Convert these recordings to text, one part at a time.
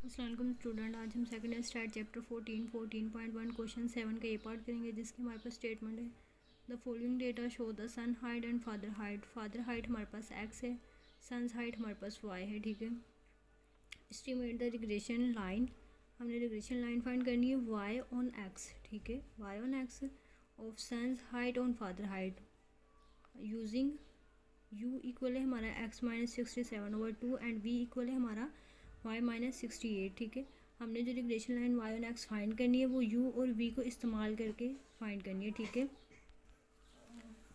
अस्सलाम वालेकुम स्टूडेंट, आज हम सेकंड स्टार्ट चैप्टर 14.1 क्वेश्चन 7 का ये पार्ट करेंगे, जिसके हमारे पास स्टेटमेंट है the following data show the son height and father height. Father height हमारे पास x है, सन्स हाइट हमारे पास y है। ठीक है, एस्टिमेट द रिग्रेशन लाइन, हमने रिग्रेशन लाइन फाइंड करनी है y ऑन x। ठीक है, y on x of sons height on father height using u equal है हमारा x minus 67/2 and v equal है हमारा y माइनस 68। ठीक है, हमने जो regression line y on x find करनी है वो u और v को इस्तेमाल करके फाइंड करनी है। ठीक है,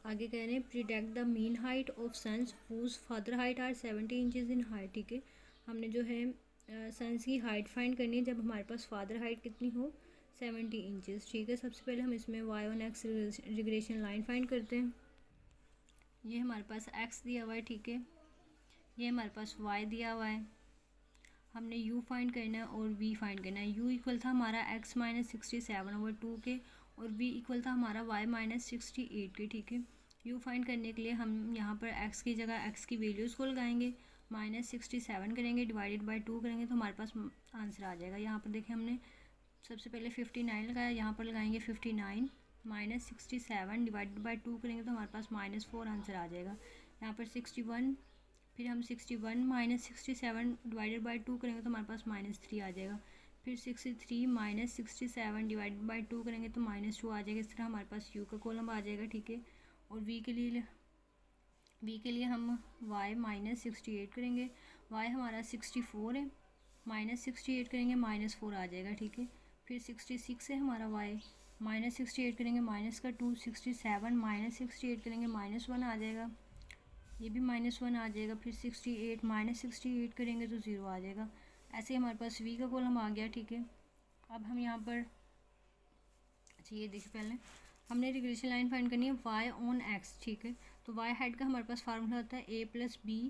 आगे कह रहे हैं predict the mean height of sons whose father height are 70 inches in height. ठीक है, हमने जो है सन्स की हाइट फाइंड करनी है जब हमारे पास फादर हाइट कितनी हो 70 इंचज़। ठीक है, सबसे पहले हम इसमें y on x regression line find करते हैं। ये हमारे पास x दिया हुआ है। ठीक है, ये हमारे पास y दिया हुआ है, हमने u फाइंड करना है और v फाइंड करना है। u इक्वल था हमारा x माइनस 67/2 के और v इक्वल था हमारा y माइनस 68 के। ठीक है, u फाइंड करने के लिए हम यहाँ पर x की जगह x की वैल्यूज़ को लगाएंगे, माइनस 67 करेंगे, डिवाइडेड बाई 2 करेंगे तो हमारे पास आंसर आ जाएगा। यहाँ पर देखें हमने सबसे पहले 59 लगाया, यहाँ पर लगाएंगे 59 माइनस 67 डिवाइडेड बाई 2 करेंगे तो हमारे पास -4 आंसर आ जाएगा। यहाँ पर 61, फिर हम 61 माइनस 67 डिवाइडेड बाई 2 करेंगे तो हमारे पास -3 आ जाएगा। फिर 63 माइनस 67 डिवाइडेड बाई 2 करेंगे तो -2 आ जाएगा। इस तरह हमारे पास u का कॉलम आ जाएगा। ठीक है, और v के लिए हम y माइनस 68 करेंगे, y हमारा 64 है, माइनस 68 करेंगे -4 आ जाएगा। ठीक है, फिर 66 है हमारा y, माइनस 68 करेंगे माइनस का 2, 67 माइनस 68 करेंगे -1 आ जाएगा, ये भी -1 आ जाएगा। फिर 68 माइनस 68 करेंगे तो 0 आ जाएगा। ऐसे हमारे पास v का कॉलम आ गया। ठीक है, अब हम यहाँ पर अच्छा ये देखिए, पहले हमने रिग्रेशन लाइन फाइंड करनी है y ऑन x। ठीक है, तो y हेड का हमारे पास फार्मूला होता है a plus b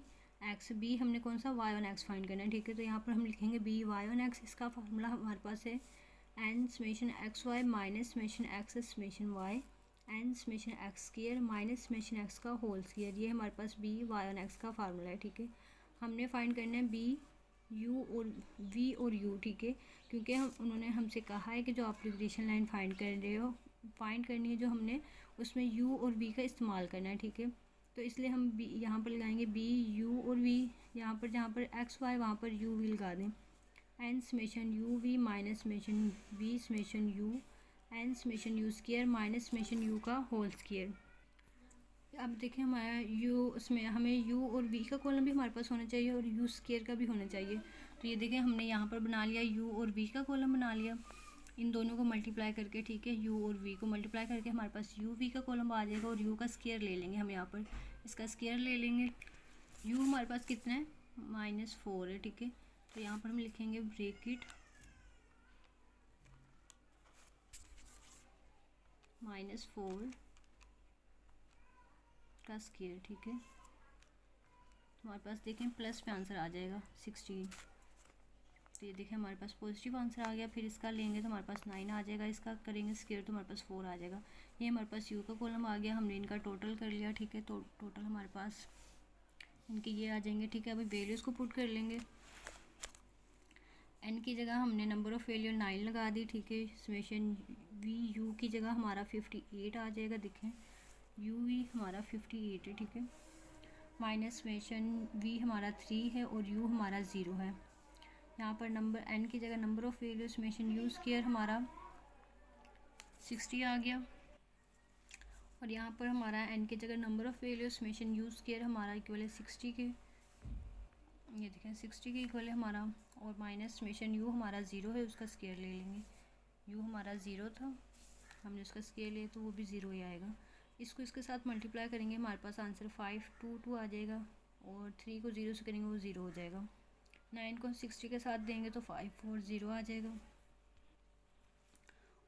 x. b हमने कौन सा y ऑन x फाइंड करना है। ठीक है, तो यहाँ पर हम लिखेंगे b y ऑन x, इसका फार्मूला हमारे पास है n summation x y minus summation x summation y n summation x square minus summation x का होल स्क्वायर। ये हमारे पास बी वाई ऑन एक्स का फार्मूला है। ठीक है, हमने फाइंड करना है बी यू और वी और यू। ठीक है, क्योंकि उन्होंने हमसे कहा है कि जो आप रिग्रेशन लाइन फाइंड कर रहे हो, फाइंड करनी है जो हमने, उसमें यू और वी का इस्तेमाल करना है। ठीक है, तो इसलिए हम बी यहाँ पर लगाएंगे बी यू और वी, यहाँ पर जहाँ पर एक्स वाई वहाँ पर यू वी लगा दें। N summation u v minus summation v summation u n summation u square minus summation u का होल स्क्वायर। अब देखें हमारा यू, उसमें हमें यू और वी का कॉलम भी हमारे पास होना चाहिए और यू स्क्वायर का भी होना चाहिए। तो ये देखें हमने यहाँ पर बना लिया यू और वी का कॉलम बना लिया, इन दोनों को मल्टीप्लाई करके। ठीक है, यू और वी को मल्टीप्लाई करके हमारे पास यू वी का कॉलम आ जाएगा और यू का स्क्वायर ले लेंगे, हम यहाँ पर इसका स्क्वायर ले लेंगे। यू हमारे पास कितना है -4 है। ठीक है, तो यहाँ पर हम लिखेंगे ब्रैकेट -4 का स्क्वायर। ठीक है, हमारे पास देखें प्लस पे आंसर आ जाएगा 16। तो ये देखें हमारे पास पॉजिटिव आंसर आ गया। फिर इसका लेंगे तो हमारे पास 9 आ जाएगा, इसका करेंगे स्क्वायर तो हमारे पास 4 आ जाएगा। ये हमारे पास यू का कॉलम आ गया, हमने इनका टोटल कर लिया। ठीक है, तो टोटल हमारे पास इनके ये आ जाएंगे। ठीक है, अभी वैल्यूज़ को पुट कर लेंगे। एन की जगह हमने नंबर ऑफ़ फेलियर 9 लगा दी। ठीक है, समेशन वी यू की जगह हमारा 58 आ जाएगा। देखें यू वी हमारा 58 है। ठीक है, माइनस समेशन वी हमारा 3 है और यू हमारा 0 है। यहाँ पर नंबर एन की जगह number of failure summation u square हमारा 60 आ गया और यहाँ पर हमारा एन की जगह number of failure summation u square हमारा इक्वल है 60 के। ये देखें 60 के इक्वल है हमारा, और माइनस समेशन यू हमारा 0 है, उसका स्क्वायर ले लेंगे। यू हमारा 0 था, हमने उसका स्क्वायर लिया तो वो भी 0 ही आएगा। इसको इसके साथ मल्टीप्लाई करेंगे, हमारे पास आंसर 522 आ जाएगा और 3 को 0 से करेंगे वो 0 हो जाएगा। 9 को 60 के साथ देंगे तो 540 आ जाएगा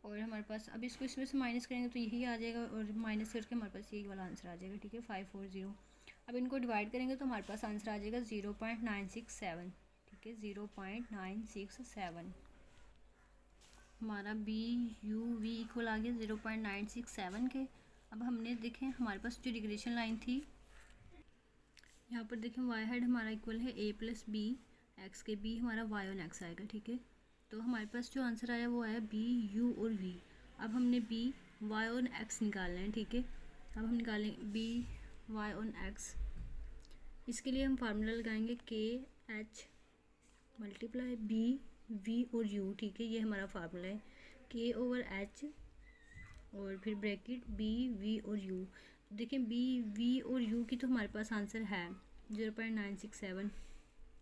और हमारे पास अब इसको इसमें से माइनस करेंगे तो यही आ जाएगा और माइनस करके हमारे पास यही वाला आंसर आ जाएगा। ठीक है, 540। अब इनको डिवाइड करेंगे तो हमारे पास आंसर आ जाएगा 0.967। ठीक है, 0.967 हमारा बी यू वी इक्वल आ गया 0.967 के। अब हमने देखें हमारे पास जो रिग्रेशन लाइन थी, यहाँ पर देखें वाई हेड हमारा इक्वल है a प्लस बी एक्स के, बी हमारा वाई ऑन एक्स आएगा, ठीक है। तो हमारे पास जो आंसर आया वो आया बी, यू और वी। अब हमने बी वाई ऑन एक्स निकालना है, ठीक है। अब हम निकालें बी वाई ऑन एक्स। इसके लिए हम फार्मूला लगाएंगे के एच मल्टीप्लाई बी वी और यू, ठीक है। ये हमारा फार्मूला है, के ओवर एच और फिर ब्रैकेट बी वी और यू। देखिए बी वी और यू की तो हमारे पास आंसर है 0.967।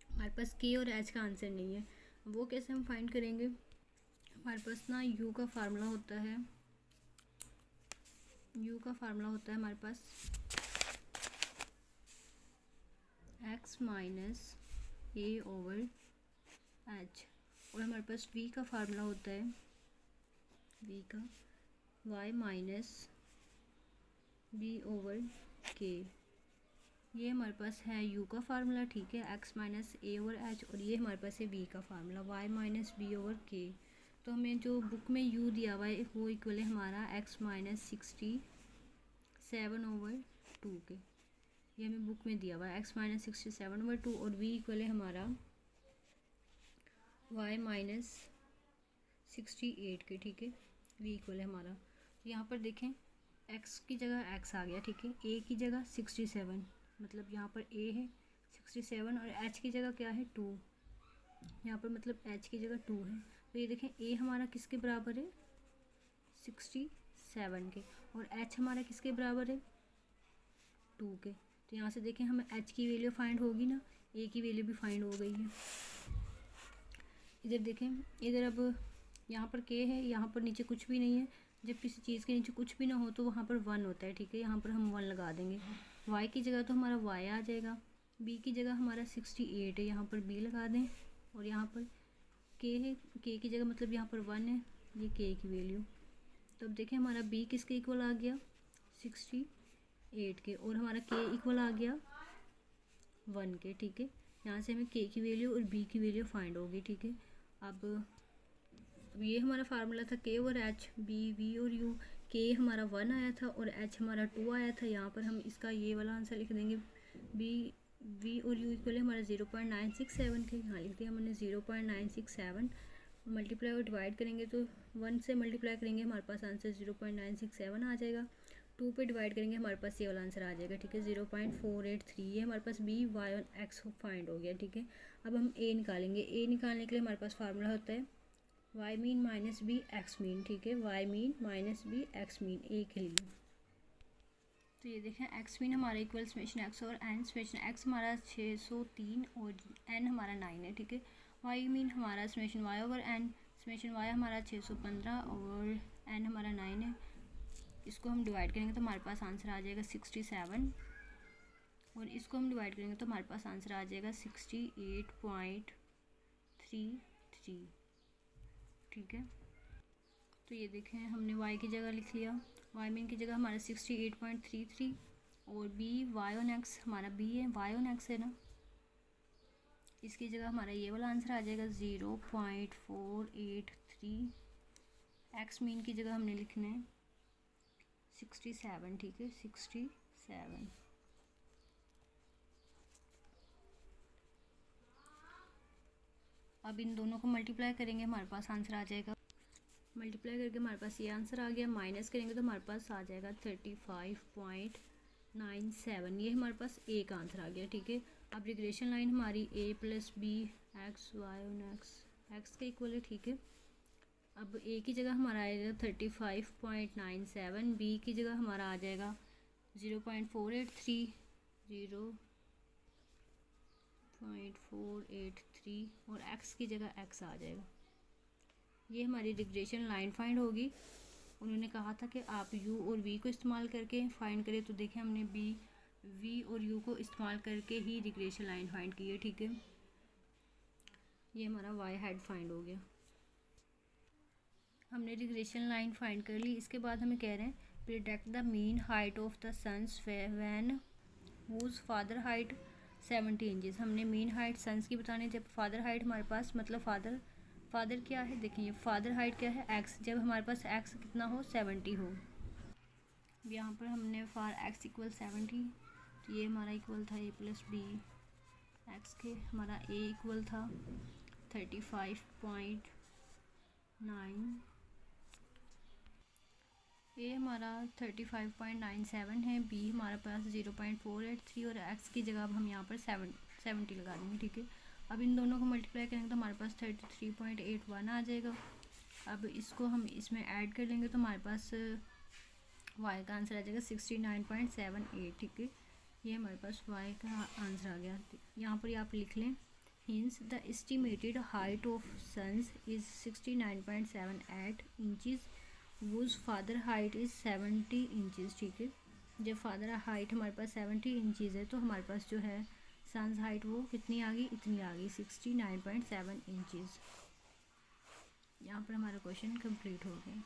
हमारे पास के और एच का आंसर नहीं है। वो कैसे हम फाइंड करेंगे? हमारे पास ना यू का फार्मूला होता है, हमारे पास x minus a over h, और हमारे पास वी का फार्मूला होता है वी का वाई माइनस बी ओवर के। ये हमारे पास है यू का फार्मूला, ठीक है, x minus a over h, और ये हमारे पास है वी का formula y minus b over k. तो हमें जो बुक में यू दिया हुआ है वो इक्वल है हमारा एक्स माइनस 67 ओवर 2 के। ये हमें बुक में दिया हुआ है एक्स माइनस 67 ओवर 2, और वी इक्वल है हमारा वाई माइनस 68 के, ठीक है। वी इक्वल है हमारा, यहाँ पर देखें एक्स की जगह एक्स आ गया, ठीक है। ए की जगह 67, मतलब यहाँ पर ए है 67, और एच की जगह क्या है 2, यहाँ पर मतलब एच की जगह 2 है। तो ये देखें ए हमारा किसके बराबर है 67 के, और एच हमारा किसके बराबर है 2 के। तो यहाँ से देखें हमें एच की वैल्यू फाइंड होगी ना, ए की वैल्यू भी फाइंड हो गई है। इधर देखें, इधर अब यहाँ पर के है, यहाँ पर नीचे कुछ भी नहीं है। जब किसी चीज़ के नीचे कुछ भी ना हो तो वहाँ पर 1 होता है, ठीक है। यहाँ पर हम 1 लगा देंगे। y की जगह तो हमारा y आ जाएगा, b की जगह हमारा 68 है, यहाँ पर b लगा दें, और यहाँ पर k है, k की जगह मतलब यहाँ पर 1 है, ये k की वैल्यू। तो अब देखें हमारा b किसके इक्वल आ गया 68 के, और हमारा k इक्वल आ गया 1 के, ठीक है। यहाँ से हमें k की वैल्यू और b की वैल्यू फाइंड होगी, ठीक है। अब ये हमारा फार्मूला था के और एच, बी वी और यू। के हमारा 1 आया था और एच हमारा 2 आया था। यहाँ पर हम इसका ये वाला आंसर लिख देंगे, बी वी और यू इक्वल है हमारा 0.967 के। यहाँ लिख दिया हमने 0.967। मल्टीप्लाई और डिवाइड करेंगे तो 1 से मल्टीप्लाई करेंगे हमारे पास आंसर 0.967 आ जाएगा। 2 पे डिवाइड करेंगे हमारे पास ये वाला आंसर आ जाएगा, ठीक है, 0.483। ये हमारे पास बी वाई और एक्स फाइंड हो गया, ठीक है। अब हम ए निकालेंगे। ए निकालने के लिए हमारे पास फार्मूला होता है Y mean minus B X mean, ठीक है, Y mean minus B X mean A के लिए। तो ये देखें एक्स मीन हमारा इक्वल समेशन एक्स और एन, समेशन एक्स हमारा 603 और एन हमारा 9 है, ठीक है। वाई मीन हमारा summation Y over N, summation Y हमारा 615 और एन हमारा 9 है। इसको हम डिवाइड करेंगे तो हमारे पास आंसर आ जाएगा 67, और इसको हम डिवाइड करेंगे तो हमारे पास आंसर आ जाएगा 68.33, ठीक है। तो ये देखें हमने y की जगह लिख लिया, y मीन की जगह हमारा 68.33, और b y ऑन x हमारा b है, y ऑन x है ना, इसकी जगह हमारा ये वाला आंसर आ जाएगा 0.483। x मीन की जगह हमने लिखना है 67, ठीक है, 67। अब इन दोनों को मल्टीप्लाई करेंगे हमारे पास आंसर आ जाएगा, मल्टीप्लाई करके हमारे पास ये आंसर आ गया, माइनस करेंगे तो हमारे पास आ जाएगा 35.97। ये हमारे पास ए का आंसर आ गया, ठीक है। अब रिग्रेशन लाइन हमारी a plus b x y on x के इक्वल है, ठीक है। अब a की जगह हमारा आएगा 35.97, b की जगह हमारा आ जाएगा 0.483, 0.483, और x की जगह x आ जाएगा। ये हमारी रिग्रेशन लाइन फाइंड होगी। उन्होंने कहा था कि आप u और v को इस्तेमाल करके फाइंड करें, तो देखें हमने b v और u को इस्तेमाल करके ही रिग्रेशन लाइन फाइंड की है, ठीक है। ये हमारा y हेड फाइंड हो गया। हमने रिग्रेशन लाइन फाइंड कर ली। इसके बाद हमें कह रहे हैं predict the mean height of the sons when whose father height 70 inches. हमने मीन हाइट सन्स की बताने, जब फादर हाइट हमारे पास मतलब फादर क्या है, देखिए फादर हाइट क्या है x, जब हमारे पास x कितना हो 70 हो। यहाँ पर हमने फॉर x इक्वल 70, तो ये हमारा इक्वल था a प्लस बी एक्स के हमारा ए इक्वल था 35.9, ए हमारा 35.97 है, बी हमारे पास 0.483 और एक्स की जगह अब हम यहाँ पर 70 लगा देंगे। ठीक है, अब इन दोनों को मल्टीप्लाई करेंगे तो हमारे पास 33.81 आ जाएगा। अब इसको हम इसमें ऐड कर लेंगे तो हमारे पास वाई का आंसर आ जाएगा 69.78। ठीक है, ये हमारे पास वाई का आंसर आ गया। यहाँ पर आप लिख लें, hence the estimated height of sons is 69.78 inches, whose father height is 70 inches. ठीक है, जब फादर हाइट हमारे पास 70 इंचज़ है तो हमारे पास जो है सन्स हाइट वो कितनी आ गई, इतनी आ गई 69.7 इंचज़। यहाँ पर हमारा क्वेश्चन कंप्लीट हो गया।